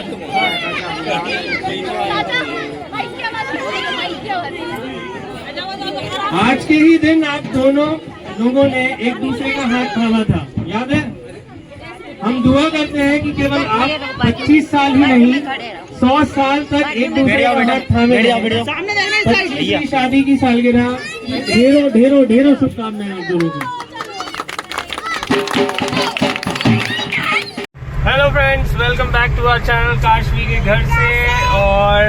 आज के ही दिन आप दोनों लोगों ने एक दूसरे का हाथ थामा था, याद है? हम दुआ करते हैं कि केवल आप 25 साल ही नहीं 100 साल तक एक दूसरे का हाथ थामे रहें। 25वीं शादी की सालगिरह, ढेरों ढेरों ढेरों शुभकामनाएं आप दोनों को। Hello friends, welcome back to our channel Kashvi के घर से। और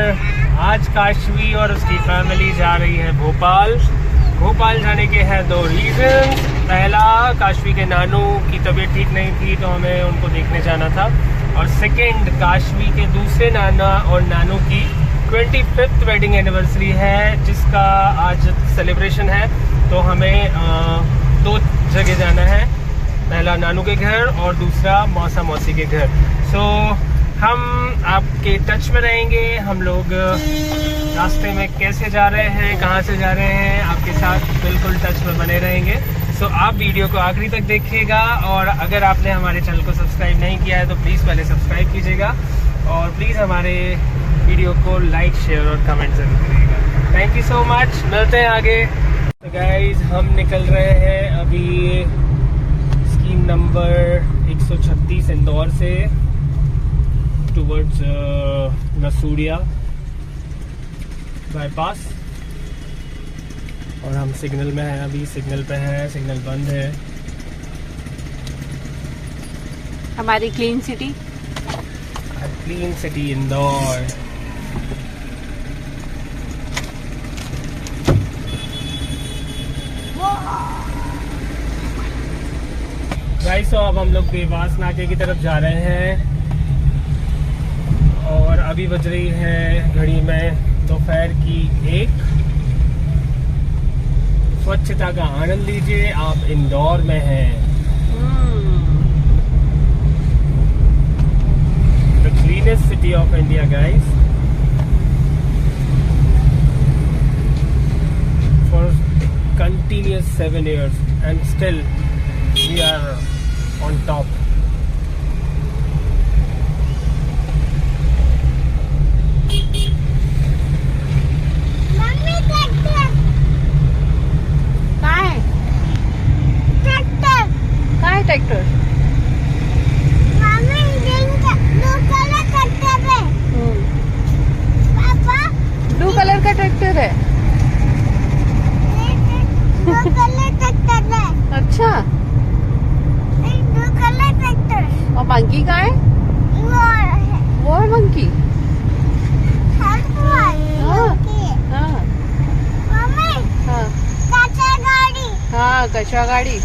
आज काशवी और उसकी फैमिली जा रही है भोपाल। भोपाल जाने के हैं दो रीजन। पहला, काशवी के नानू की तबीयत ठीक नहीं थी तो हमें उनको देखने जाना था। और सेकंड, काशवी के दूसरे नाना और नानू की 25th वेडिंग एनिवर्सरी है, जिसका आज सेलिब्रेशन है। तो हमें दो जगह जाना है, पहला नानू के घर और दूसरा मौसा मौसी के घर। सो हम आपके टच में रहेंगे। हम लोग रास्ते में कैसे जा रहे हैं, कहाँ से जा रहे हैं, आपके साथ बिल्कुल टच में बने रहेंगे। सो आप वीडियो को आखिरी तक देखिएगा। और अगर आपने हमारे चैनल को सब्सक्राइब नहीं किया है तो प्लीज़ पहले सब्सक्राइब कीजिएगा और प्लीज़ हमारे वीडियो को लाइक, शेयर और कमेंट जरूर करिएगा। थैंक यू सो मच, मिलते हैं आगे। तो गाइज, हम निकल रहे हैं अभी स्कीम नंबर 136 इंदौर से टुवर्ड्स नसूड़िया बाईपास। और हम सिग्नल में हैं, अभी सिग्नल पे हैं, सिग्नल बंद है। हमारी क्लीन सिटी इंदौर। गाइस, तो अब हम लोग देवास नाके की तरफ जा रहे हैं और अभी बज रही है घड़ी में दोपहर की 1। स्वच्छता का आनंद लीजिए, आप इंदौर में हैं। The cleanest city of India guys. For continuous 7 years and still we are on top. Tractor blue colour का ट्रैक्टर है। अच्छा, ब्लू कलर ट्रैक्टर। और मंकी का है? वो है मंकी। हाँ कचरा गाड़ी।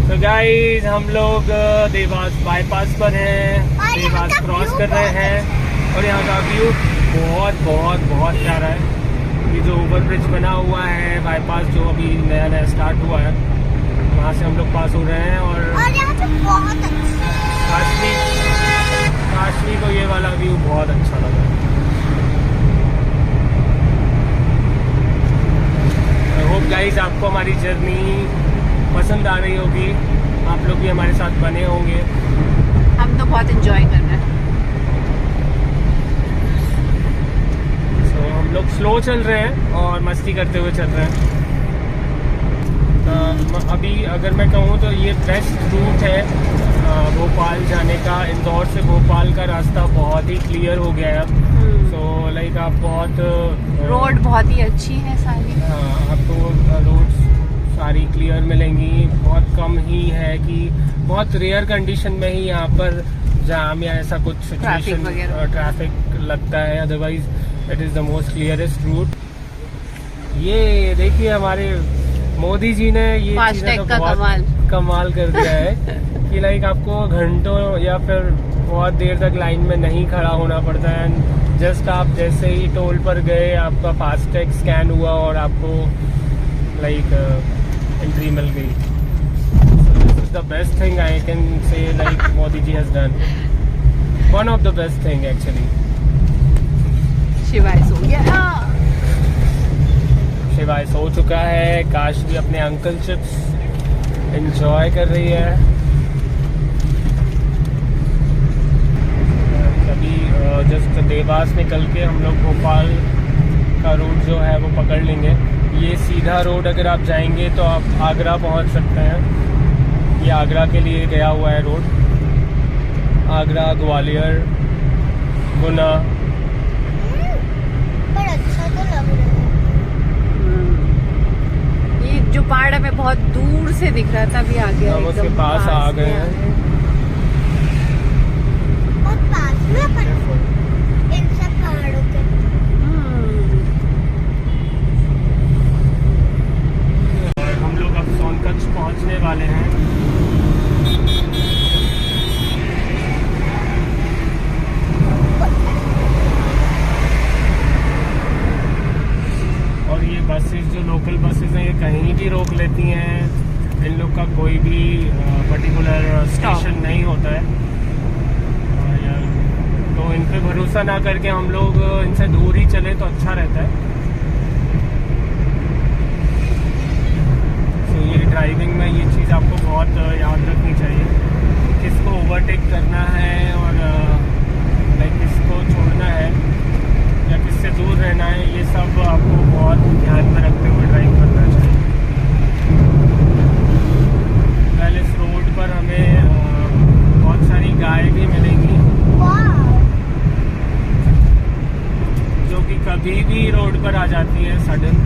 तो गाइस, हम लोग देवास बाईपास पर हैं, देवास क्रॉस कर रहे हैं और यहाँ का व्यू बहुत बहुत बहुत प्यारा है। ये जो ओवर ब्रिज बना हुआ है बाईपास, जो अभी नया नया स्टार्ट हुआ है, वहाँ से हम लोग पास हो रहे हैं। और यहाँ पे बहुत काशवी को ये वाला व्यू बहुत अच्छा लगा। आई होप गाइस आपको हमारी जर्नी पसंद आ रही होगी, आप लोग भी हमारे साथ बने होंगे। हम तो बहुत एंजॉय कर रहे हैं। तो हम लोग स्लो चल रहे हैं और मस्ती करते हुए चल रहे हैं। अभी अगर मैं कहूँ तो ये बेस्ट रूट है भोपाल जाने का। इंदौर से भोपाल का रास्ता बहुत ही क्लियर हो गया है अब। तो लाइक आप बहुत रोड बहुत ही अच्छी है सारी। हाँ, आपको रोड सारी क्लियर मिलेंगी। बहुत कम ही है कि बहुत रेयर कंडीशन में ही यहाँ पर जाम या ऐसा कुछ सिचुएशन ट्रैफिक लगता है, otherwise it is the most clearest route. ये देखिए, हमारे मोदी जी ने ये चीज़ें तो बहुत कमाल कर दिया है कि लाइक आपको घंटों या फिर बहुत देर तक लाइन में नहीं खड़ा होना पड़ता है। जस्ट आप जैसे ही टोल पर गए, आपका फास्टैग स्कैन हुआ और आपको लाइक एंट्री मिल गई। This is the best thing I can say, like Modi ji has done one of the best thing actually. Shivay सो गया। भाई सो चुका है, काश भी अपने अंकल चिप्स एंजॉय कर रही है। अभी जस्ट देवास निकल के हम लोग भोपाल का रूट जो है वो पकड़ लेंगे। ये सीधा रोड अगर आप जाएंगे तो आप आगरा पहुंच सकते हैं। ये आगरा के लिए गया हुआ है रोड, आगरा, ग्वालियर, गुना। पर अच्छा तो लग रहा है। ये जो पहाड़ हमें बहुत दूर से दिख रहा था, अभी आ गया, हम उसके एकदम पास आ गए हैं। बहुत पास में अपन इन सब पहाड़ों के। और हम लोग अब सोनकच्छ पहुंचने वाले हैं। और ये बसेस जो लोकल बसेस हैं ये कहीं भी रोक लेती हैं। इन लोग का कोई भी पर्टिकुलर स्टेशन नहीं होता है। तो इन पे भरोसा ना करके हम लोग इनसे दूर ही चले तो अच्छा रहता है। तो ये ड्राइविंग में ये चीज़ आपको बहुत याद रखनी चाहिए, किसको ओवरटेक करना है और लाइक किसको छोड़ना है या किससे दूर रहना है, ये सब आपको बहुत ध्यान में रखते हुए ड्राइव करना चाहिए। पहले इस रोड पर हमें बहुत सारी गाय भी मिलेंगी जो कि कभी भी रोड पर आ जाती है सडन।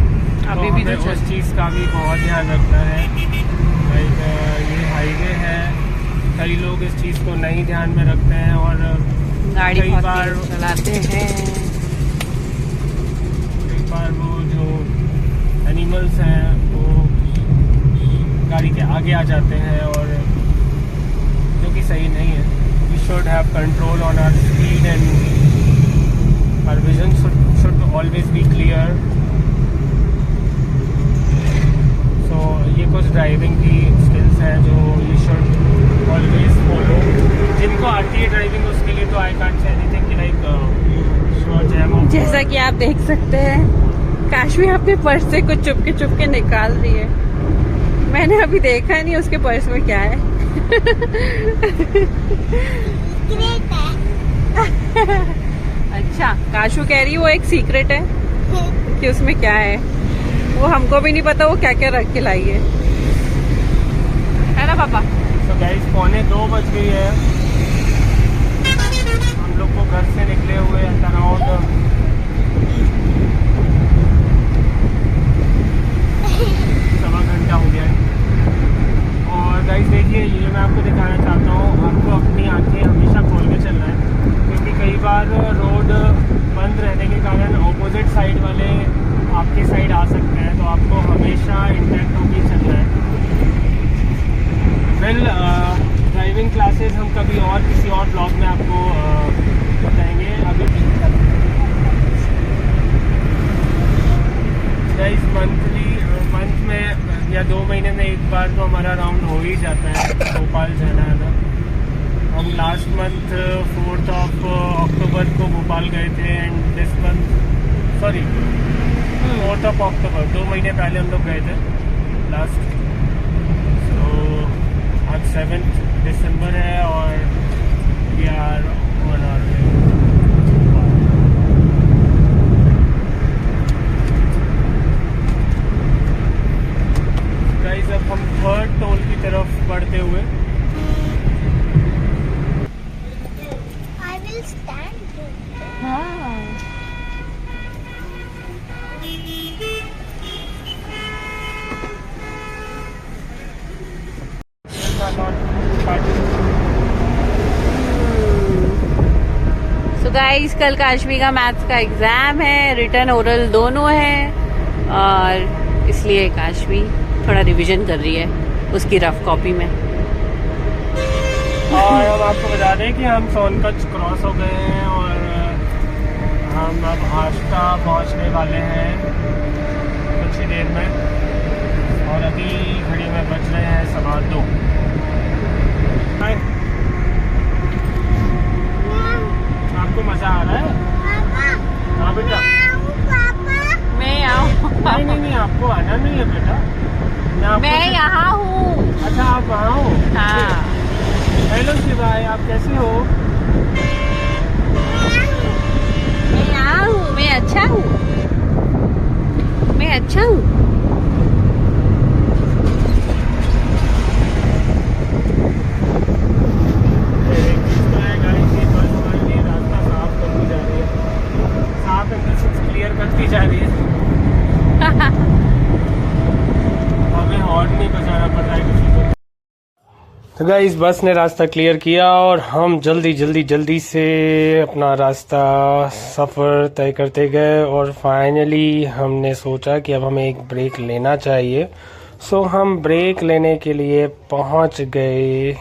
अभी तो भी हमें तो उस चीज़ का भी बहुत ध्यान रखना है। लाइक ये हाईवे है, कई लोग इस चीज़ को नहीं ध्यान में रखते हैं और गाड़ी कई बहुत बार तेज चलाते हैं। कई बार वो जो एनिमल्स हैं वो गाड़ी के आगे आ जाते हैं और जो कि सही नहीं है। We should have control on our speed and our vision should always be clear. So ये कुछ ड्राइविंग की स्किल्स हैं जो यू शुड ऑलवेज फॉलो। जिनको आती है ड्राइविंग उसके लिए तो आई कांट से एनीथिंग कि लाइक जैसा कि आप देख सकते हैं, काशवी अपने पर्स से कुछ चुपके निकाल रही है। मैंने अभी देखा नहीं उसके पर्स में क्या है। ग्रेट है। अच्छा, काशू कह रही है वो एक सीक्रेट है कि उसमें क्या है, वो हमको भी नहीं पता वो क्या क्या रख के लाई है ना पापा? तो गाइस 1:45 बज गई है। हम लोग को घर से निकले हुए अराउंड 1.25 घंटा हो गया है। और गाइस देखिए, ये मैं आपको दिखाना चाहता हूँ, आपको अपनी आंखें हमेशा खोल के चलना है क्योंकि कई बार रोड बंद रहने के कारण ऑपोजिट साइड वाले आपके साइड आ सकते हैं, तो आपको हमेशा इंटैक्ट होकर चलना है। वेल ड्राइविंग क्लासेस हम कभी और किसी और ब्लॉग में आपको बताएंगे। अभी गाइस मंथ में या 2 महीने में एक बार तो हमारा राउंड हो ही जाता है भोपाल जाना है ना। हम लास्ट मंथ 4th of अक्टूबर को भोपाल गए थे and this month 4th of अक्टूबर 2 महीने पहले हम लोग गए थे लास्ट। तो आज 7th दिसंबर है और we are on our way. Guys अब हम 3rd टोल की तरफ बढ़ते हुए I will stand here. हाँ, सो गाइस कल काशवी का मैथ्स का एग्जाम है, रिटन ओरल दोनों है और इसलिए काशवी थोड़ा रिवीजन कर रही है उसकी रफ कॉपी में। और हम आपको बता दें कि हम सोनकच्छ क्रॉस हो गए हैं और हम अब आष्टा पहुंचने वाले हैं कुछ ही देर में। और अभी घड़ी में बज रहे हैं 2:15। हाय, आपको मज़ा आ रहा है? पापा, हाँ बेटा। पापा, मैं आऊँ नहीं नहीं नहीं, आपको आना नहीं है बेटा। मैं यहाँ हूँ। अच्छा, आप वहाँ हो? हाँ। हेलो शिवाय, आप कैसे हो? मैं यहाँ हूँ, मैं अच्छा हूँ, मैं अच्छा हूँ। क्लियर करती जा रही है। हमें हॉर्न नहीं बजाना पड़ रहा है किसी को। तो गाइस, बस ने रास्ता क्लियर किया और हम जल्दी से अपना रास्ता सफ़र तय करते गए और फाइनली हमने सोचा कि अब हमें एक ब्रेक लेना चाहिए। सो हम ब्रेक लेने के लिए पहुंच गए।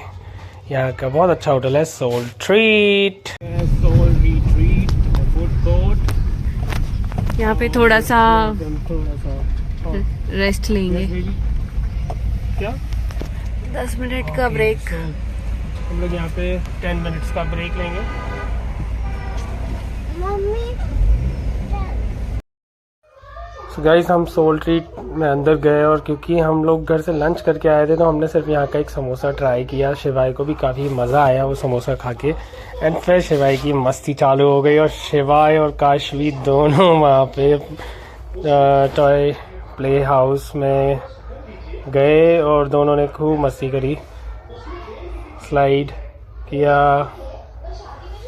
यहाँ का बहुत अच्छा होटल है, soul treat. Soul retreat food court. यहाँ पे थोड़ा सा रेस्ट लेंगे। क्या 10 मिनट का ब्रेक। हम लोग यहाँ पे 10 मिनट्स का ब्रेक लेंगे। So गाइस, हम सोल ट्रीट में अंदर गए और क्योंकि हम लोग घर से लंच करके आए थे तो हमने सिर्फ यहाँ का एक समोसा ट्राई किया। शिवाय को भी काफ़ी मज़ा आया वो समोसा खा के। एंड फिर शिवाय की मस्ती चालू हो गई और शिवाय और काशवी दोनों वहाँ पे टॉय प्ले हाउस में गए और दोनों ने खूब मस्ती करी, स्लाइड किया।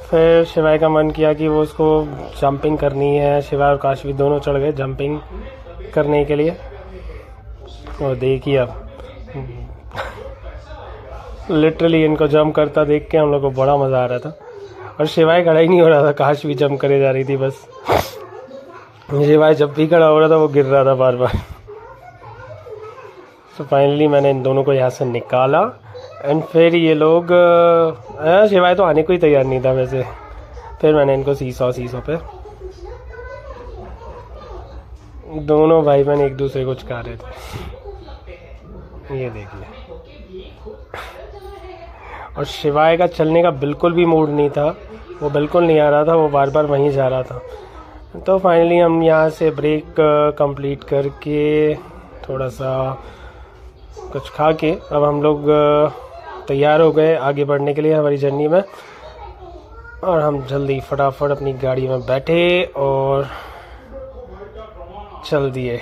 फिर शिवाय का मन किया कि वो उसको जंपिंग करनी है। शिवाय और काशवी दोनों चढ़ गए जंपिंग करने के लिए। और देखिए अब लिटरली इनको जंप करता देख के हम लोग को बड़ा मज़ा आ रहा था और शिवाय खड़ा ही नहीं हो रहा था, काशवी जंप करे जा रही थी बस। शिवाय जब भी खड़ा हो रहा था वो गिर रहा था बार बार। तो फाइनली मैंने इन दोनों को यहाँ से निकाला एंड फिर ये लोग शिवाय तो आने को ही तैयार नहीं था वैसे। फिर मैंने इनको सीसो पे दोनों भाई बहन एक दूसरे को चिढ़ा रहे थे, ये देखिए। और शिवाय का चलने का बिल्कुल भी मूड नहीं था, वो बिल्कुल नहीं आ रहा था, वो बार बार वहीं जा रहा था। तो फाइनली हम यहाँ से ब्रेक कंप्लीट करके थोड़ा सा कुछ खा के अब हम लोग तैयार हो गए आगे बढ़ने के लिए हमारी जर्नी में। और हम जल्दी फटाफट अपनी गाड़ी में बैठे और चल दिए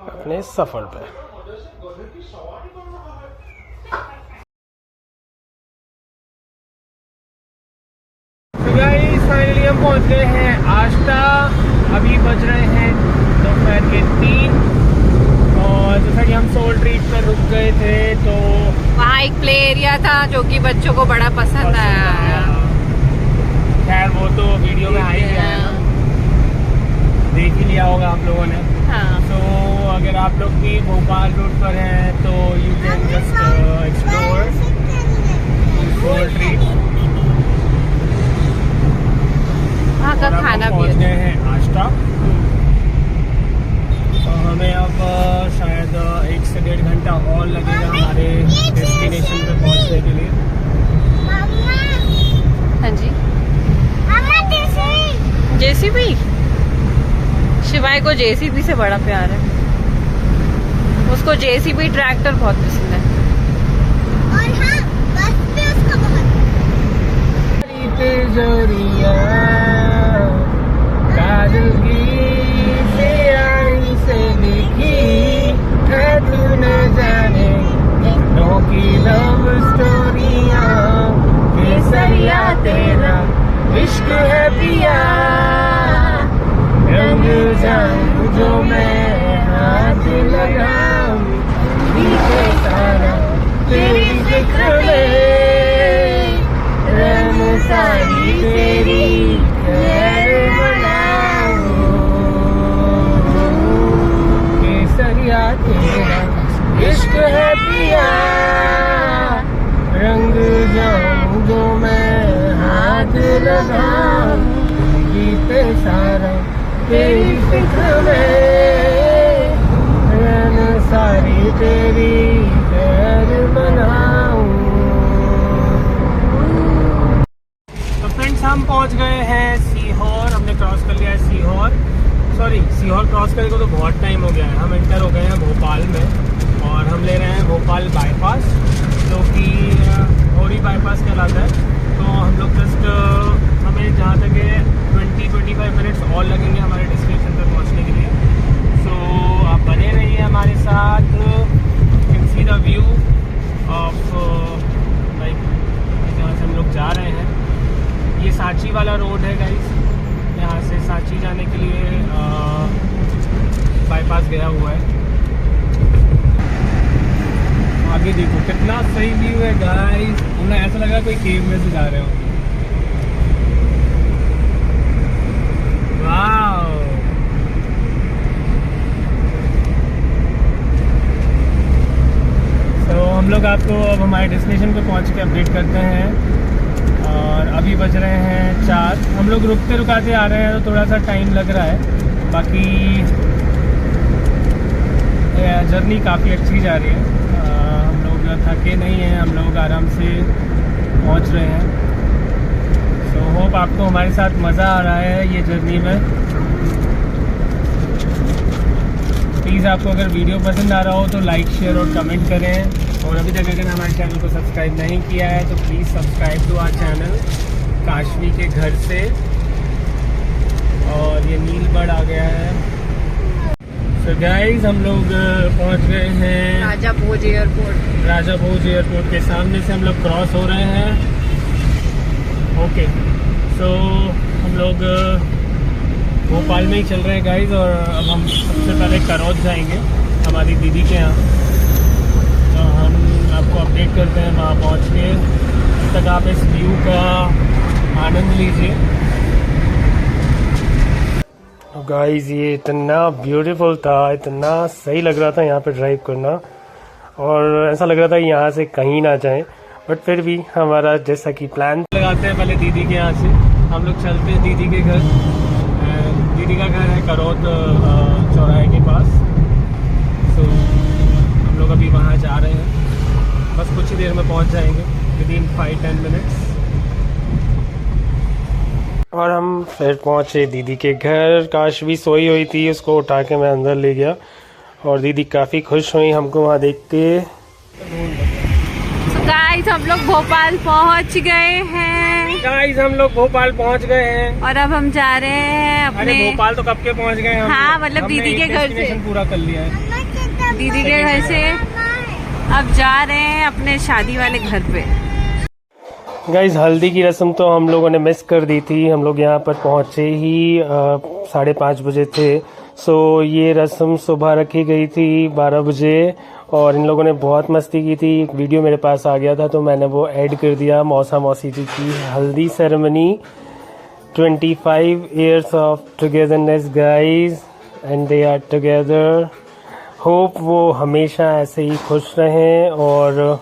अपने सफ़र पे। फाइनली हम पहुंच गए हैं आष्टा। अभी बज रहे हैं दोपहर के 3 और जैसा कि हम सोल ट्रीट पर रुक गए थे तो वहाँ एक प्ले एरिया था जो कि बच्चों को बड़ा पसंद आया। खैर वो तो वीडियो में आई है, देख ही लिया होगा आप लोगों ने। हाँ। तो अगर आप लोग भी भोपाल रोड पर हैं तो you can just explore soul treat. वहाँ का खाना भी पहुँच गए हैं आष्टा और हमें अब शायद 1 से 1.5 घंटा और लगेगा हमारे डेस्टिनेशन पे पहुँचने के लिए। हाँ जी। जेसीबी, शिवाय को जेसीबी से बड़ा प्यार है, उसको जेसीबी ट्रैक्टर बहुत पसंद है। और हाँ, बस भी उसको बहुत काजल की सियाही से देखी है तूने जाने दिलों की लव स्टोरियां, केसरिया तेरा इश्क है पिया, रंग जाऊं जो मैं हाथ लगाऊं पीछे सारा तेरी जिक्र में, रंग सारी तेरी खैर बनाऊं, केसरिया तेरा इश्क है पिया, रंग जाऊं जो मैं हाथ लगाऊं, जीते सारा तेरी फिक्र क्रॉस करने को तो बहुत टाइम हो गया है। हम एंटर हो गए हैं भोपाल में और हम ले रहे हैं भोपाल बाईपास, जो कि होरी बाईपास कहलाता है। तो हम लोग जस्ट हमें जहाँ तक 20-25 मिनट्स और लगेंगे हमारे डेस्टिनेशन पर पहुँचने के लिए। सो आप बने रहिए हमारे साथ। You can see the view of like जहाँ से हम लोग जा रहे हैं। ये सांची वाला रोड है गाइस। यहाँ से सांची जाने के लिए बाईपास गया हुआ है। आगे देखो कितना सही व्यू है गाइस। उन्हें ऐसा लगा कोई केव में से जा रहे हो। वाओ, तो हम लोग आपको अब हमारे डेस्टिनेशन पे पहुंच के अपडेट करते हैं। और अभी बज रहे हैं 4। हम लोग रुकते रुकाते आ रहे हैं तो थोड़ा सा टाइम लग रहा है। बाकी जर्नी काफ़ी अच्छी जा रही है। हम लोग थके नहीं हैं, हम लोग आराम से पहुंच रहे हैं। सो होप आपको हमारे साथ मज़ा आ रहा है ये जर्नी में। प्लीज़ आपको अगर वीडियो पसंद आ रहा हो तो लाइक, शेयर और कमेंट करें। और अभी तक अगर हमारे चैनल को सब्सक्राइब नहीं किया है तो please subscribe to our channel Kashvi के घर से। और ये नीलबर्ड आ गया है। तो गाइस हम लोग पहुंच गए हैं राजा भोज एयरपोर्ट। राजा भोज एयरपोर्ट के सामने से हम लोग क्रॉस हो रहे हैं। ओके, सो हम लोग भोपाल में ही चल रहे हैं गाइस। और अब हम सबसे पहले करौद जाएंगे हमारी दीदी के यहाँ। तो हम आपको अपडेट करते हैं वहाँ पहुँच के। तब तक आप इस व्यू का आनंद लीजिए। गाइस ये इतना ब्यूटीफुल था, इतना सही लग रहा था यहाँ पे ड्राइव करना। और ऐसा लग रहा था यहाँ से कहीं ना जाएं, बट फिर भी हमारा जैसा कि प्लान लगाते हैं पहले दीदी के यहाँ से हम लोग चलते हैं दीदी के घर। दीदी का घर है करौद चौराहे के पास। तो हम लोग अभी वहाँ जा रहे हैं। बस कुछ ही देर में पहुँच जाएंगे, विदिन 5-10 मिनट्स। और हम फिर पहुँचे दीदी के घर। काशवी सोई हुई थी, उसको उठा के मैं अंदर ले गया और दीदी काफ़ी खुश हुई हमको वहाँ देख के। गाइस हम लोग भोपाल पहुंच गए हैं। गाइस हम लोग भोपाल पहुंच गए हैं और अब हम जा रहे हैं अपने। अरे भोपाल तो कब के पहुंच गए हम। हाँ, मतलब दीदी के घर से पूरा कर लिया है। दीदी के घर से अब जा रहे हैं अपने शादी वाले घर पे। गाइस हल्दी की रस्म तो हम लोगों ने मिस कर दी थी। हम लोग यहाँ पर पहुँचे ही 5:30 बजे थे। सो ये रस्म सुबह रखी गई थी 12 बजे और इन लोगों ने बहुत मस्ती की थी। एक वीडियो मेरे पास आ गया था तो मैंने वो ऐड कर दिया। मौसा मौसी जी की haldi ceremony, 25 years of togetherness guys and they are together. Hope वो हमेशा ऐसे ही खुश रहें। और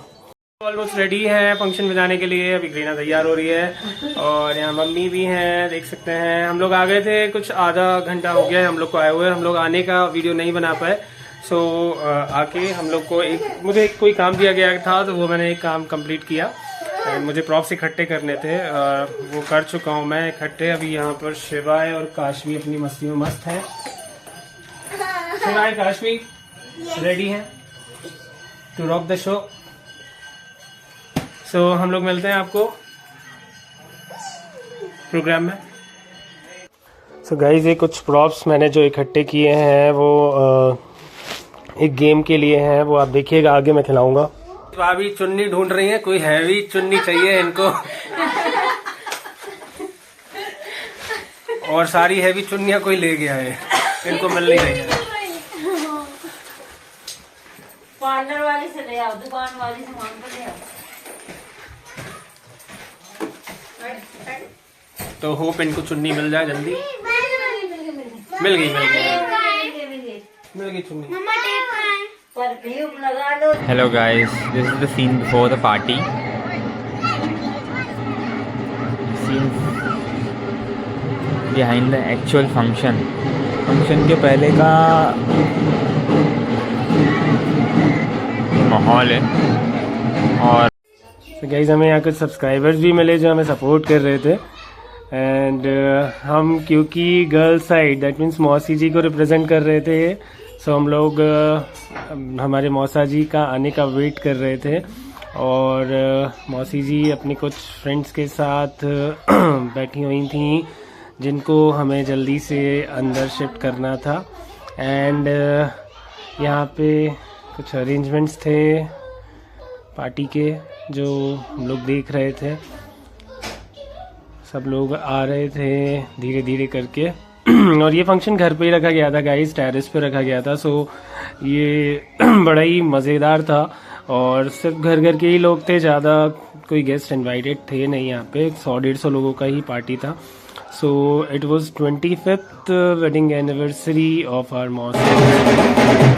ऑलमोस्ट रेडी है फंक्शन में जाने के लिए। अभी ग्रीना तैयार हो रही है और यहाँ मम्मी भी हैं, देख सकते हैं। हम लोग आ गए थे, कुछ आधा घंटा हो गया है हम लोग को आए हुए। हम लोग आने का वीडियो नहीं बना पाए। सो आके हम लोग को मुझे कोई काम दिया गया था तो वो मैंने एक काम कंप्लीट किया। मुझे प्रॉप्स इकट्ठे करने थे, वो कर चुका हूँ मैं इकट्ठे। अभी यहाँ पर शिवाय और काशवी अपनी मस्ती में मस्त है। शिवाय, काशवी रेडी हैं टू रॉक द शो। सो हम लोग मिलते हैं आपको प्रोग्राम में। सो गाइस ये कुछ प्रॉप्स मैंने जो इकट्ठे किए हैं वो एक गेम के लिए हैं। वो आप देखिएगा, आगे मैं खिलाऊंगा। भाभी चुन्नी ढूंढ रही है, कोई हैवी चुन्नी चाहिए इनको। और सारी हैवी चुन्नियां कोई ले गया है, इनको मिल नहीं रही है। पार्लर वाली से ले आओ, दुकान वाली से मांग कर ले आओ। तो होप इनको चुन्नी मिल जाए जल्दी। मिल गई चुन्नी। Hello guys, this is the scene before the party. Scene behind the actual function. Function के पहले का माहौल है। और तो गाइस हमें यहाँ कुछ सब्सक्राइबर्स भी मिले जो हमें सपोर्ट कर रहे थे। एंड हम क्योंकि गर्ल साइड दैट मीन्स मौसी जी को रिप्रेजेंट कर रहे थे, सो हम लोग हमारे मौसा जी का आने का वेट कर रहे थे। और मौसी जी अपने कुछ फ्रेंड्स के साथ बैठी हुई थी जिनको हमें जल्दी से अंदर शिफ्ट करना था। एंड यहाँ पे कुछ अरेंजमेंट्स थे पार्टी के जो हम लोग देख रहे थे। सब लोग आ रहे थे धीरे धीरे करके और ये फंक्शन घर पे ही रखा गया था गाइस, टेरेस पे रखा गया था। सो ये बड़ा ही मज़ेदार था और सिर्फ घर घर के ही लोग थे, ज़्यादा कोई गेस्ट इनवाइटेड थे नहीं। यहाँ पे 100-150 लोगों का ही पार्टी था। So it was 25th wedding anniversary of our मौसी।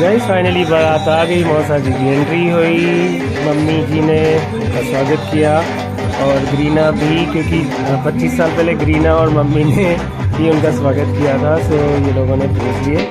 गाइस फाइनली बारात आ गई, मौसा जी की एंट्री हुई, मम्मी जी ने उनका स्वागत किया और ग्रीना भी, क्योंकि 25 साल पहले ग्रीना और मम्मी ने भी उनका स्वागत किया था। सो ये लोगों ने पूछ लिए।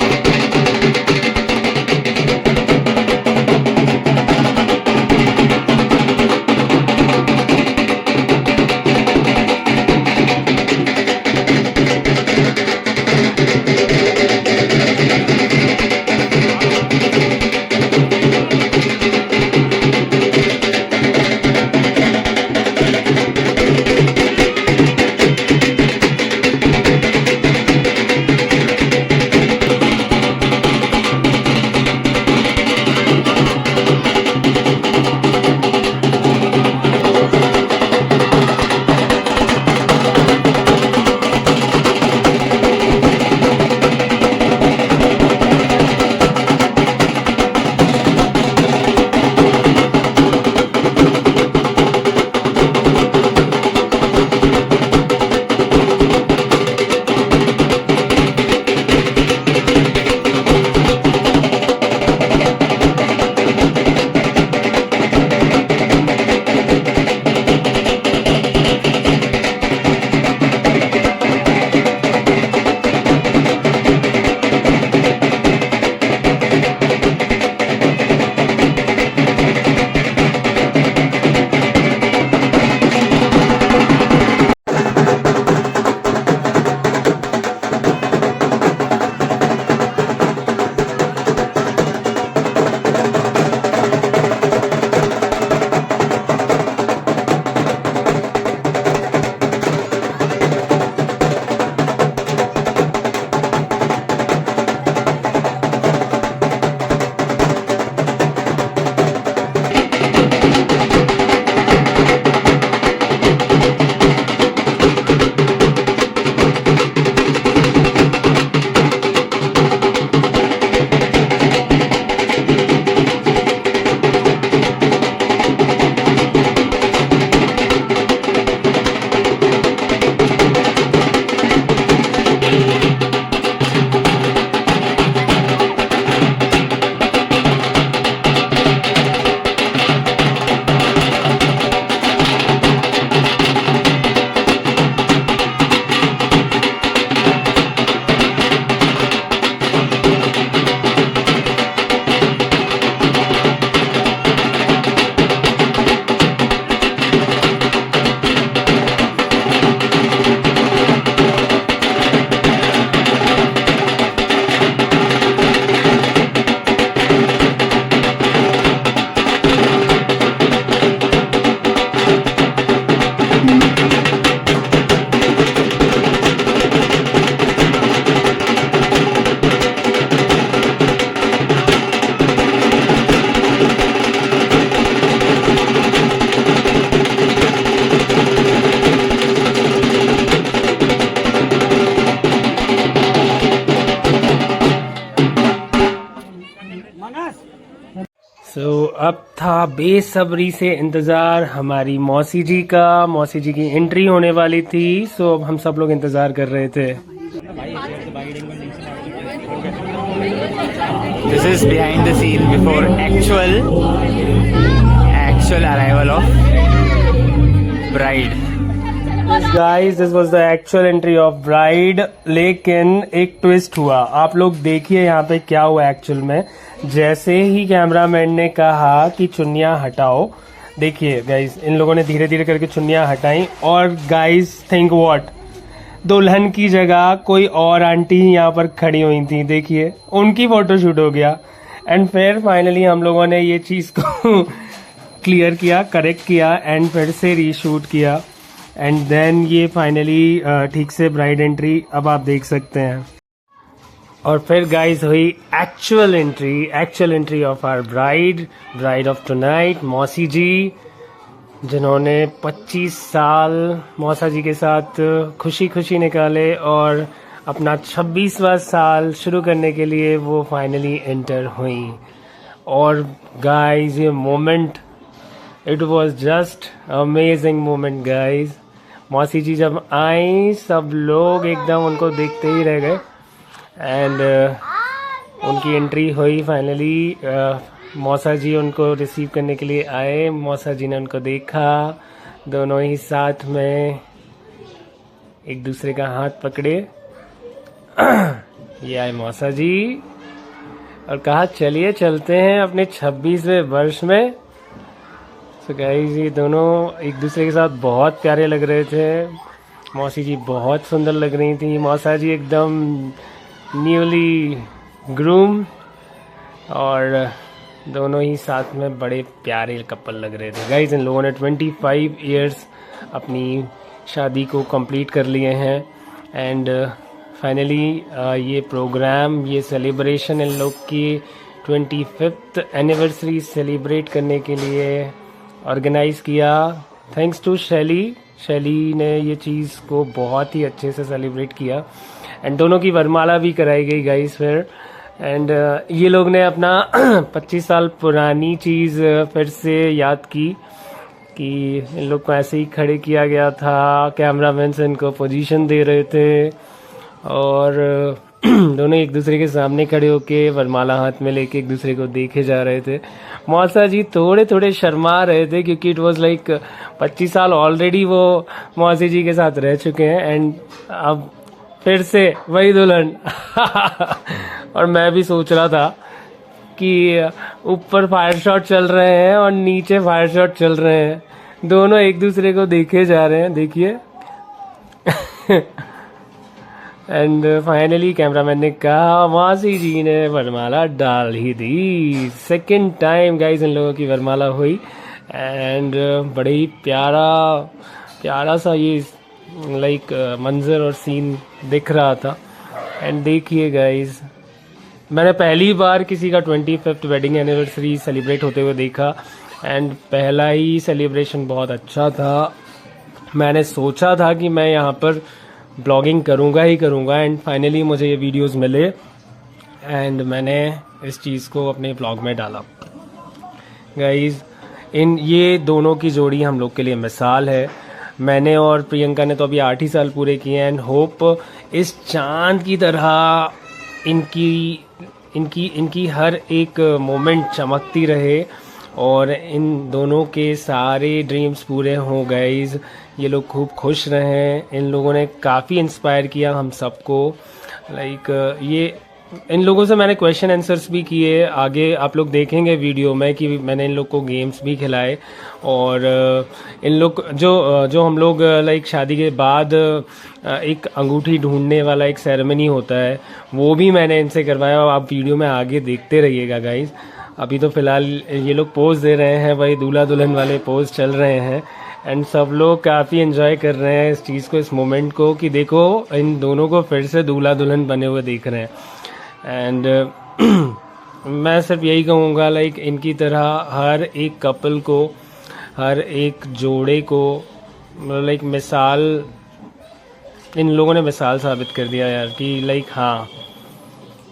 अब था बेसब्री से इंतज़ार हमारी मौसी जी की एंट्री होने वाली थी। अब हम सब लोग इंतज़ार कर रहे थे। This is behind the scene before actual arrival of bride. Guys, this was the actual entry of bride, लेकिन एक ट्विस्ट हुआ। आप लोग देखिए यहाँ पे क्या हुआ एक्चुअल में। जैसे ही कैमरामैन ने कहा कि चुन्नियाँ हटाओ, देखिए गाइस इन लोगों ने धीरे धीरे करके चुन्नियाँ हटाई और गाइस थिंक व्हाट, दुल्हन की जगह कोई और आंटी ही यहाँ पर खड़ी हुई थी। देखिए उनकी फोटोशूट हो गया। एंड फिर फाइनली हम लोगों ने ये चीज़ को क्लियर किया, करेक्ट किया एंड फिर से रीशूट किया एंड देन ये फाइनली ठीक से ब्राइड एंट्री अब आप देख सकते हैं। और फिर गाइस हुई actual entry of our bride of tonight, मौसी जी, जिन्होंने 25 साल मौसा जी के साथ खुशी खुशी निकाले और अपना 26वां साल शुरू करने के लिए वो फाइनली एंटर हुई। और गाइस ये moment, it was just amazing moment guys. मौसी जी जब आई सब लोग एकदम उनको देखते ही रह गए एंड उनकी एंट्री हुई फाइनली। मौसा जी उनको रिसीव करने के लिए आए, मौसा जी ने उनको देखा, दोनों ही साथ में एक दूसरे का हाथ पकड़े। ये आए मौसा जी और कहा चलिए चलते हैं अपने 26वें वर्ष में। तो गाइस ये दोनों एक दूसरे के साथ बहुत प्यारे लग रहे थे। मौसी जी बहुत सुंदर लग रही थी, मौसा जी एकदम न्यूली ग्रूम और दोनों ही साथ में बड़े प्यारे कपल लग रहे थे। गाइस इन लोगों ने 25 इयर्स अपनी शादी को कंप्लीट कर लिए हैं एंड फाइनली ये प्रोग्राम, ये सेलिब्रेशन इन लोग की 25th एनिवर्सरी सेलिब्रेट करने के लिए ऑर्गेनाइज किया। थैंक्स टू शैली ने ये चीज़ को बहुत ही अच्छे से सेलिब्रेट किया एंड दोनों की वरमाला भी कराई गई गाइस फिर। एंड ये लोग ने अपना 25 साल पुरानी चीज़ फिर से याद की कि इन लोग को ऐसे ही खड़े किया गया था, कैमरामैन से इनको पोजीशन दे रहे थे और दोनों एक दूसरे के सामने खड़े होके वरमाला हाथ में लेके एक दूसरे को देखे जा रहे थे। मौसा जी थोड़े शर्मा रहे थे क्योंकि इट वाज लाइक 25 साल ऑलरेडी वो मौसी जी के साथ रह चुके हैं एंड अब फिर से वही दुल्हन। और मैं भी सोच रहा था कि ऊपर फायर शॉट चल रहे हैं और नीचे फायर शॉट चल रहे हैं, दोनों एक दूसरे को देखे जा रहे हैं, देखिए। एंड फाइनली कैमरामैन ने कहा मौसी जी ने वरमाला डाल ही दी। सेकेंड टाइम गाइस इन लोगों की वरमाला हुई एंड बड़े ही प्यारा सा ये लाइक मंजर और सीन दिख रहा था। एंड देखिए गाइस मैंने पहली बार किसी का 25th वेडिंग एनिवर्सरी सेलिब्रेट होते हुए देखा एंड पहला ही सेलिब्रेशन बहुत अच्छा था। मैंने सोचा था कि मैं यहाँ पर ब्लॉगिंग करूँगा एंड फाइनली मुझे ये वीडियोस मिले एंड मैंने इस चीज़ को अपने ब्लॉग में डाला। गाइस ये दोनों की जोड़ी हम लोग के लिए मिसाल है। मैंने और प्रियंका ने तो अभी 8 ही साल पूरे किए एंड होप इस चांद की तरह इनकी हर एक मोमेंट चमकती रहे और इन दोनों के सारे ड्रीम्स पूरे हों गाइस। ये लोग खूब खुश रहें। इन लोगों ने काफ़ी इंस्पायर किया हम सबको। लाइक ये इन लोगों से मैंने क्वेश्चन आंसर्स भी किए, आगे आप लोग देखेंगे वीडियो में कि मैंने इन लोग को गेम्स भी खिलाए और इन लोग जो हम लोग लाइक शादी के बाद एक अंगूठी ढूंढने वाला एक सेरेमनी होता है वो भी मैंने इनसे करवाया और आप वीडियो में आगे देखते रहिएगा गाइस। अभी तो फ़िलहाल ये लोग पोज दे रहे हैं, वही दूल्हा दुल्हन वाले पोज चल रहे हैं एंड सब लोग काफ़ी एंजॉय कर रहे हैं इस चीज़ को, इस मोमेंट को कि देखो इन दोनों को फिर से दूल्हा दुल्हन बने हुए देख रहे हैं। एंड मैं सिर्फ यही कहूँगा लाइक इनकी तरह हर एक कपल को, हर एक जोड़े को लाइक मिसाल, इन लोगों ने मिसाल साबित कर दिया यार कि लाइक हाँ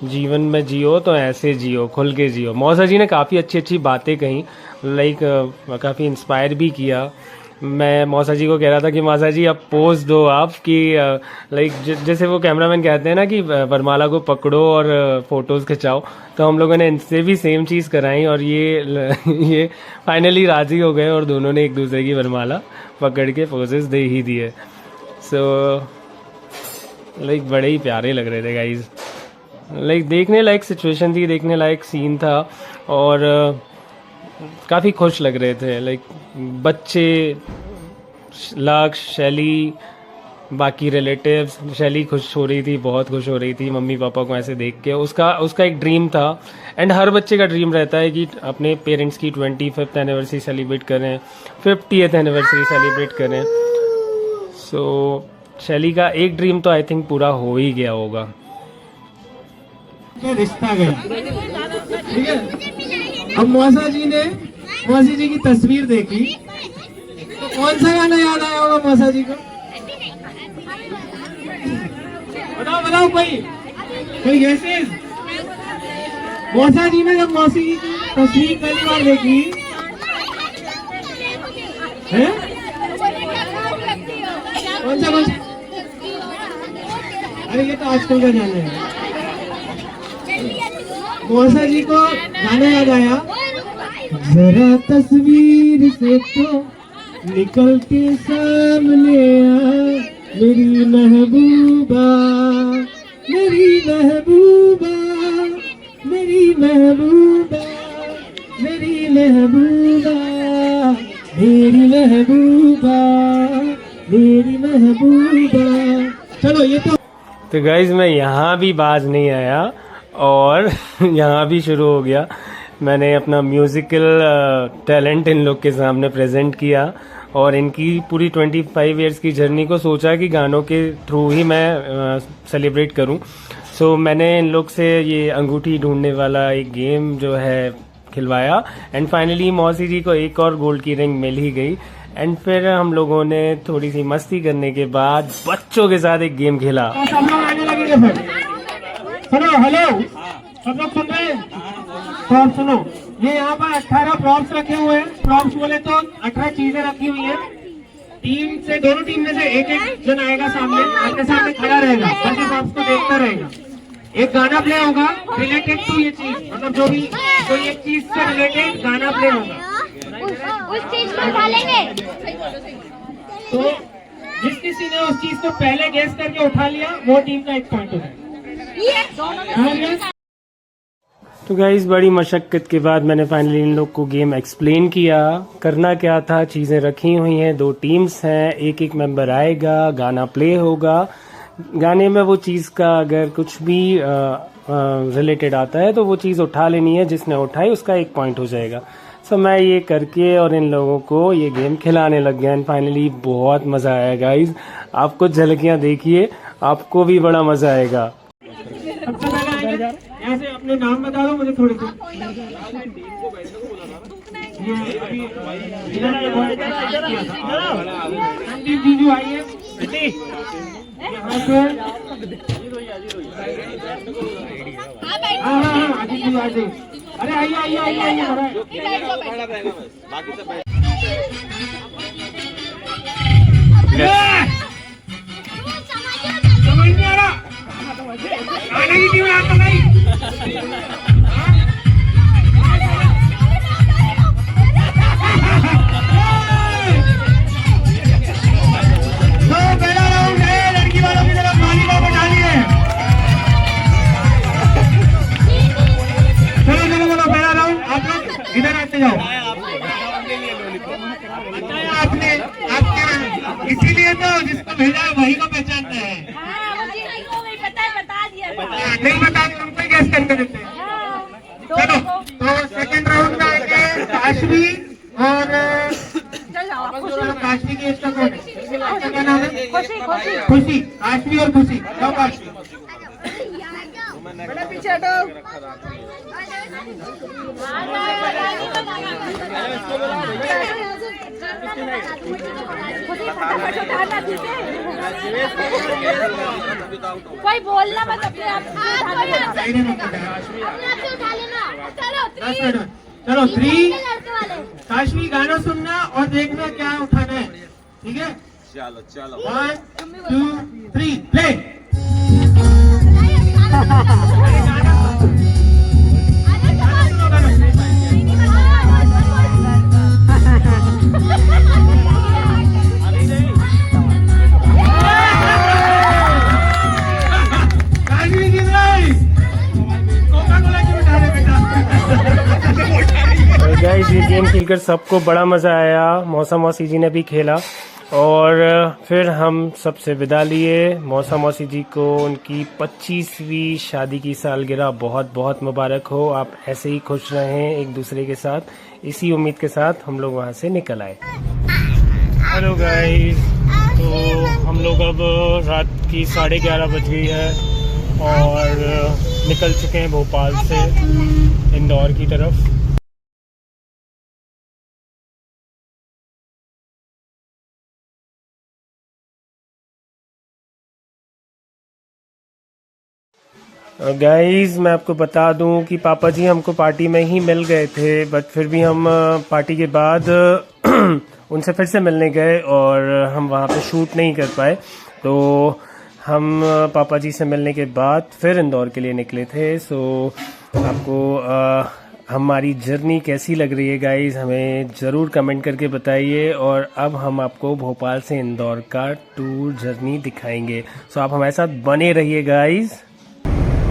जीवन में जियो तो ऐसे जियो, खुल के जियो। मौसा जी ने काफ़ी अच्छी अच्छी बातें कही, लाइक काफ़ी इंस्पायर भी किया। मैं मौसा जी को कह रहा था कि मौसा जी आप पोज दो आप कि लाइक जैसे वो कैमरामैन कहते हैं ना कि वरमाला को पकड़ो और फोटोज़ खिंचाओ, तो हम लोगों ने इनसे भी सेम चीज़ कराई और ये फाइनली राज़ी हो गए और दोनों ने एक दूसरे की वरमाला पकड़ के पोजेस दे ही दिए। सो लाइक बड़े ही प्यारे लग रहे थे गाइज। लाइक देखने लायक सिचुएशन थी, देखने लायक सीन था और काफ़ी खुश लग रहे थे। लाइक बच्चे, लक्ष्य, शैली, बाकी रिलेटिव्स। शैली खुश हो रही थी, बहुत खुश हो रही थी मम्मी पापा को ऐसे देख के। उसका एक ड्रीम था एंड हर बच्चे का ड्रीम रहता है कि अपने पेरेंट्स की 25th एनिवर्सरी सेलिब्रेट करें, 50th एनिवर्सरी सेलिब्रेट करें। सो शैली का एक ड्रीम तो आई थिंक पूरा हो ही गया होगा। रिश्ता गया, ठीक है। अब मौसा जी की तस्वीर देखी तो कौन सा गाना याद आया होगा मौसा जी को? बताओ कोई ऐसे। मौसा जी ने जब मौसी जी की तस्वीर पहली बार देखी है, कौन सा? अरे ये तो आजकल का गाना है। मौसा जी को गाना याद आया, जरा तस्वीर से तो निकल के सामने आ, मेरी महबूबा, मेरी महबूबा, मेरी महबूबा, मेरी महबूबा, मेरी महबूबा, मेरी महबूबा। चलो ये तो गाइज मैं यहाँ भी बाज नहीं आया और यहाँ भी शुरू हो गया। मैंने अपना म्यूज़िकल टैलेंट इन लोग के सामने प्रेजेंट किया और इनकी पूरी 25 इयर्स की जर्नी को सोचा कि गानों के थ्रू ही मैं सेलिब्रेट करूं। सो मैंने इन लोग से ये अंगूठी ढूंढने वाला एक गेम जो है खिलवाया एंड फाइनली मौसी जी को एक और गोल्ड की रिंग मिल ही गई। एंड फिर हम लोगों ने थोड़ी सी मस्ती करने के बाद बच्चों के साथ एक गेम खेला। सब लोग आने लगेंगे फिर। सुनो, हेलो, सब लोग सुन रहे हैं? तो सुनो, ये यहाँ पर 18 प्रॉप्स रखे हुए हैं। प्रॉप्स बोले तो 18 चीजें रखी हुई हैं। दोनों टीम में से एक जन आएगा सामने, आपके सामने खड़ा रहेगा, बाकी प्रॉप्स को देखता रहेगा। एक गाना प्ले होगा रिलेटेड टू ये चीज, मतलब जो भी कोई एक चीज से रिलेटेड गाना प्ले होगा, उस चीज को डालेंगे। तो जिस किसी ने उस चीज को पहले गेस करके उठा लिया वो टीम का एक पॉइंट होगा। तो गाइस बड़ी मशक्कत के बाद मैंने फाइनली इन लोग को गेम एक्सप्लेन किया। करना क्या था, चीज़ें रखी हुई हैं, 2 टीम्स हैं, एक मेंबर आएगा, गाना प्ले होगा। गाने में वो चीज़ का अगर कुछ भी रिलेटेड आता है तो वो चीज़ उठा लेनी है, जिसने उठाई उसका 1 पॉइंट हो जाएगा। सो मैं ये करके और इन लोगों को ये गेम खिलाने लग गया एंड फाइनली बहुत मज़ा आया गाइस। आप कुछ झलकियाँ देखिए, आपको भी बड़ा मज़ा आएगा। यहाँ से अपने नाम बता दो मुझे थोड़े से। संदीप जीजू आइए यहाँ पे। हाँ अजीत जी आइए। अरे आइए समझ नहीं आ रहा, आने ही नहीं आता नहीं। तो पहला राउंड है लड़की वालों की तरफ, माली को बचा लिए। चलो पहला राउंड आप लोग इधर आते जाओ। आपने इसीलिए तो जिसको भेजा है वही को पहचानते हैं। नहीं बता उनको गैस करके देते हैं। चलो तो सेकंड राउंड में आएंगे काशवी और काशवी की एज का कौन है? क्या नाम है? खुशी। काशवी और खुशी। जाओ काशवी। पीछे हटो। कोई बोलना मत अपने आप से। चलो 3 काशवी गाना सुनना और देखना क्या उठाना है, ठीक है? चलो चलो 1 2 3 प्ले। गाइस ये गेम खेलकर सबको बड़ा मज़ा आया। मौसा मौसी जी ने भी खेला और फिर हम सबसे विदा लिए। मौसा मौसी जी को उनकी 25वीं शादी की सालगिरह बहुत बहुत मुबारक हो। आप ऐसे ही खुश रहें एक दूसरे के साथ, इसी उम्मीद के साथ हम लोग वहाँ से निकल आए। हेलो गाइस, तो हम लोग अब रात की 11:30 बज गई है और निकल चुके हैं भोपाल से इंदौर की तरफ। गाइस मैं आपको बता दूं कि पापा जी हमको पार्टी में ही मिल गए थे, बट फिर भी हम पार्टी के बाद उनसे फिर से मिलने गए और हम वहाँ पे शूट नहीं कर पाए। तो हम पापा जी से मिलने के बाद फिर इंदौर के लिए निकले थे। सो आपको हमारी जर्नी कैसी लग रही है गाइस, हमें ज़रूर कमेंट करके बताइए। और अब हम आपको भोपाल से इंदौर का टूर जर्नी दिखाएंगे। सो आप हमारे साथ बने रहिए गाइस।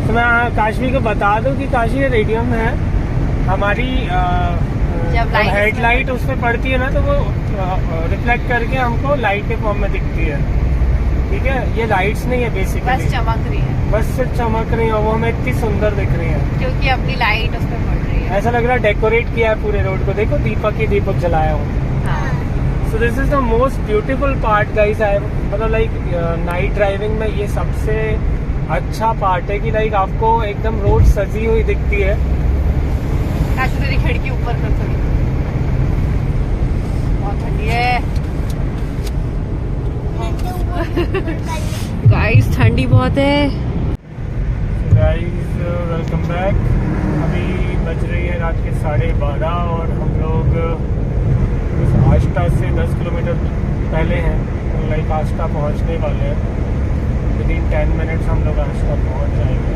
तो मैं काशवी को बता दूं कि काशवी रेडियम है हमारी, जब हेडलाइट उस पर पड़ती है ना तो वो रिफ्लेक्ट करके हमको लाइट के फॉर्म में दिखती है, ठीक है? ये लाइट्स नहीं है बेसिकली, बस चमक रही है, बस सिर्फ चमक रही है और वो हमें इतनी सुंदर दिख रही है क्योंकि अपनी लाइट उस पर पड़ रही है। ऐसा लग रहा है डेकोरेट किया है पूरे रोड को। देखो दीपक ही दीपक जलाया हूँ। हाँ। So this is the most beautiful part guys. मतलब लाइक नाइट ड्राइविंग में ये सबसे अच्छा पार्ट है कि लाइक आपको एकदम रोड सजी हुई दिखती है। तेरी खिड़की ऊपर कर थोड़ी, बहुत ठंडी है गाइस, ठंडी बहुत है। Guys welcome back. अभी बज रही है रात के 12:30 और हम लोग आष्टा से 10 किलोमीटर पहले हैं, तो लाइक आष्टा पहुंचने वाले हैं। विदिन 10 मिनट्स हम लोग आष्टा पहुंच जाएंगे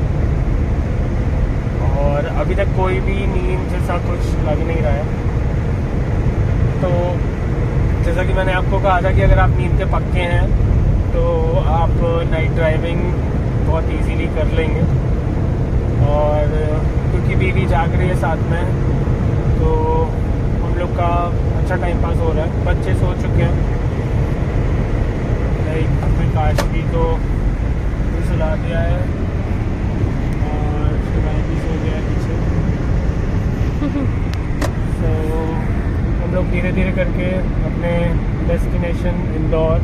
और अभी तक कोई भी नींद जैसा कुछ लग नहीं रहा है। तो जैसा कि मैंने आपको कहा था कि अगर आप नींद के पक्के हैं तो आप नाइट ड्राइविंग बहुत इजीली कर लेंगे। और क्योंकि बीवी जाग रही है साथ में, तो हम लोग का अच्छा टाइम पास हो रहा है। बच्चे सो चुके हैं, लाइक काशवी को सुला दिया है और शिवाय भी सो गया है पीछे। तो हम लोग धीरे धीरे करके अपने डेस्टिनेशन इंदौर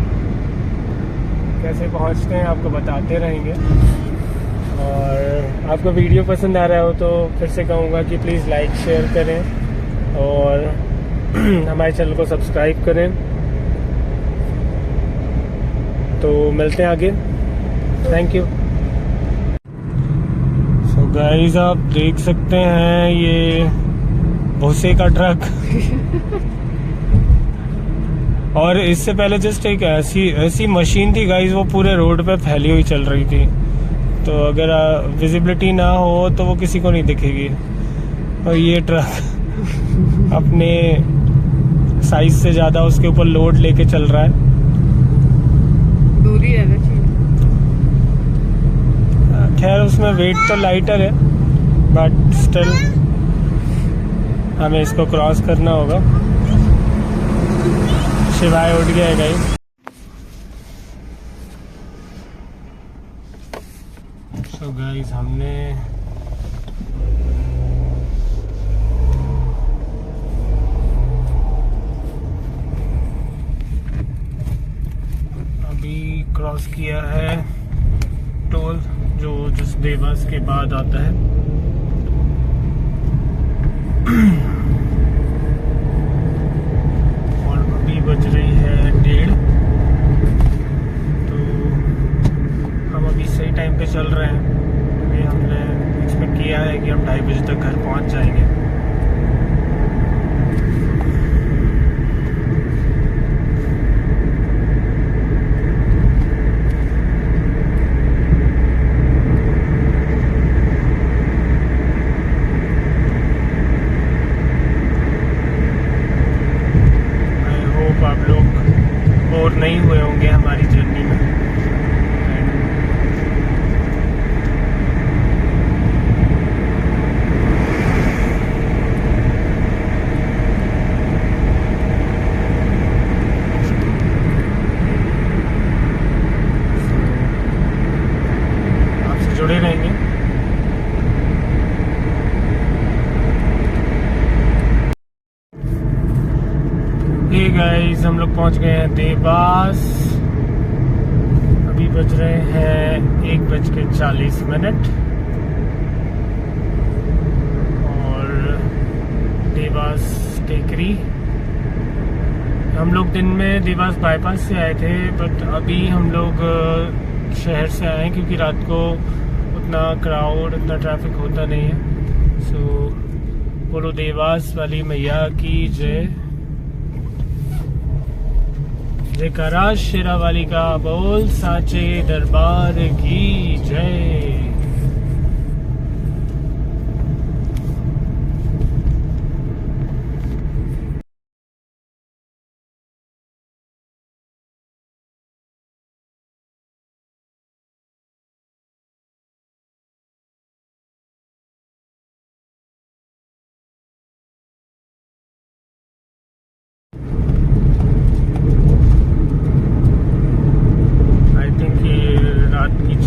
कैसे पहुंचते हैं आपको बताते रहेंगे। और आपको वीडियो पसंद आ रहा हो तो फिर से कहूँगा कि प्लीज़ लाइक शेयर करें और हमारे चैनल को सब्सक्राइब करें। तो मिलते हैं आगे, थैंक यू। सो गाइस आप देख सकते हैं ये भूसे का ट्रक और इससे पहले जस्ट एक ऐसी मशीन थी गाइस, वो पूरे रोड पे फैली हुई चल रही थी। तो अगर विजिबिलिटी ना हो तो वो किसी को नहीं दिखेगी। और ये ट्रक अपने साइज से ज़्यादा उसके ऊपर लोड लेके चल रहा है। दूरी रहना चाहिए। खैर उसमें वेट तो लाइटर है, बट स्टिल हमें इसको क्रॉस करना होगा। शिवाय उठ गया है गाइस। सो गाइस हमने अभी क्रॉस किया है टोल जो जिस देवास के बाद आता है। और अभी चल रहे हैं। अभी हमने एक्सपेक्ट किया है कि हम 2:30 बजे तक घर पहुंच जाएंगे। आप लोग बोर नहीं हुए होंगे हमारी जर्नी में। आपसे जुड़े रहेंगे। हे गाइस, हम लोग पहुंच गए हैं देवास। अभी बज रहे हैं 1:40 और देवास टेकरी। हम लोग दिन में देवास बाईपास से आए थे, बट अभी हम लोग शहर से आए हैं क्योंकि रात को उतना क्राउड, उतना ट्रैफिक होता नहीं है। सो बोलो देवास वाली मैया की जय। जयकारा शेरा वाली का बोल, साचे दरबार की जय।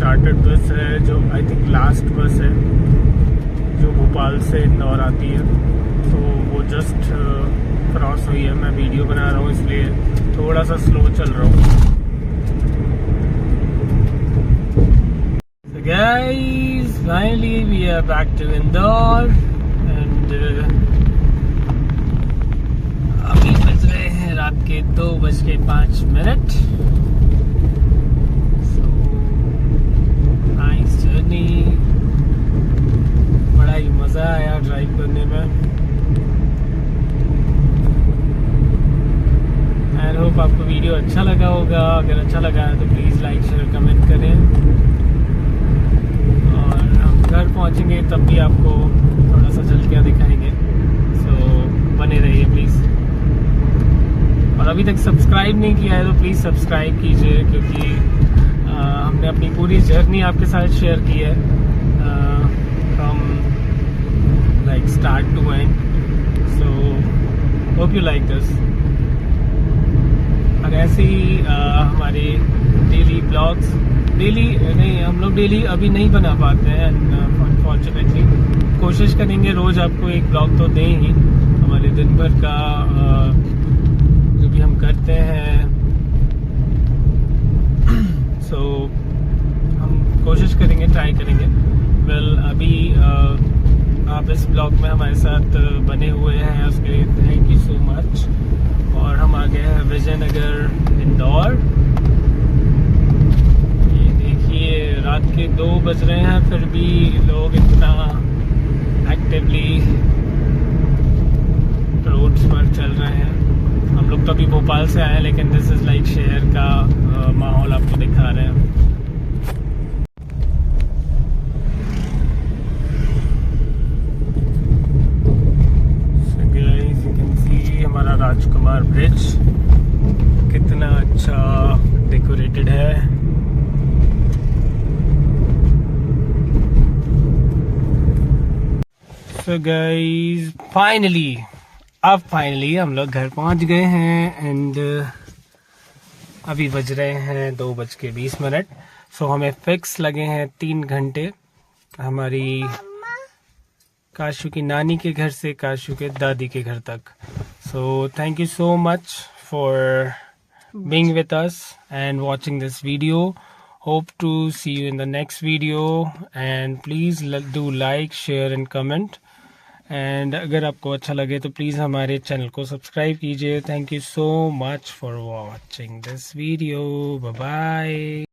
चार्टर्ड बस है जो आई थिंक लास्ट बस है जो भोपाल से इंदौर आती है। तो वो जस्ट क्रॉस हुई है। मैं वीडियो बना रहा हूँ इसलिए थोड़ा सा स्लो चल रहा हूँ। So guys, finally we are back to Indore and अभी बज रहे हैं रात के 2:05। बड़ा ही मज़ा आया ड्राइव करने में। आई होप आपको वीडियो अच्छा लगा होगा। अगर अच्छा लगा है तो प्लीज़ लाइक शेयर कमेंट करें। और हम घर पहुंचेंगे तब भी आपको थोड़ा सा झलकियाँ दिखाएंगे। सो बने रहिए प्लीज़। और अभी तक सब्सक्राइब नहीं किया है तो प्लीज़ सब्सक्राइब कीजिए, क्योंकि हमने अपनी पूरी जर्नी आपके साथ शेयर की है, from like start to end. So hope you like this. और ऐसे ही हमारे डेली ब्लॉग्स, डेली नहीं, हम लोग डेली अभी नहीं बना पाते हैं अनफॉर्चुनेटली। कोशिश करेंगे रोज़ आपको एक ब्लॉग तो दें ही। हमारे दिन भर का जो भी हम करते हैं, सो हम कोशिश करेंगे, ट्राई करेंगे। वेल अभी आप इस ब्लॉग में हमारे साथ बने हुए हैं, उसके लिए थैंक यू सो मच। और हम आ गए हैं विजयनगर इंदौर। ये देखिए रात के 2 बज रहे हैं, फिर भी लोग इतना एक्टिवली रोड्स पर चल रहे हैं। हम लोग तो अभी भोपाल से आए हैं, लेकिन दिस इज़ लाइक शहर का माहौल आपको दिखा रहे हैं। So guys, you can see हमारा राजकुमार ब्रिज कितना अच्छा डेकोरेटेड है। So guys, फाइनली हम लोग घर पहुंच गए हैं एंड अभी बज रहे हैं 2:20। सो हमें फिक्स लगे हैं 3 घंटे हमारी काशू की नानी के घर से काशू के दादी के घर तक। So thank you so much for being with us and watching this video. Hope to see you in the next video and please do like share and comment. And अगर आपको अच्छा लगे तो प्लीज़ हमारे चैनल को subscribe कीजिए। Thank you so much for watching this video. Bye bye.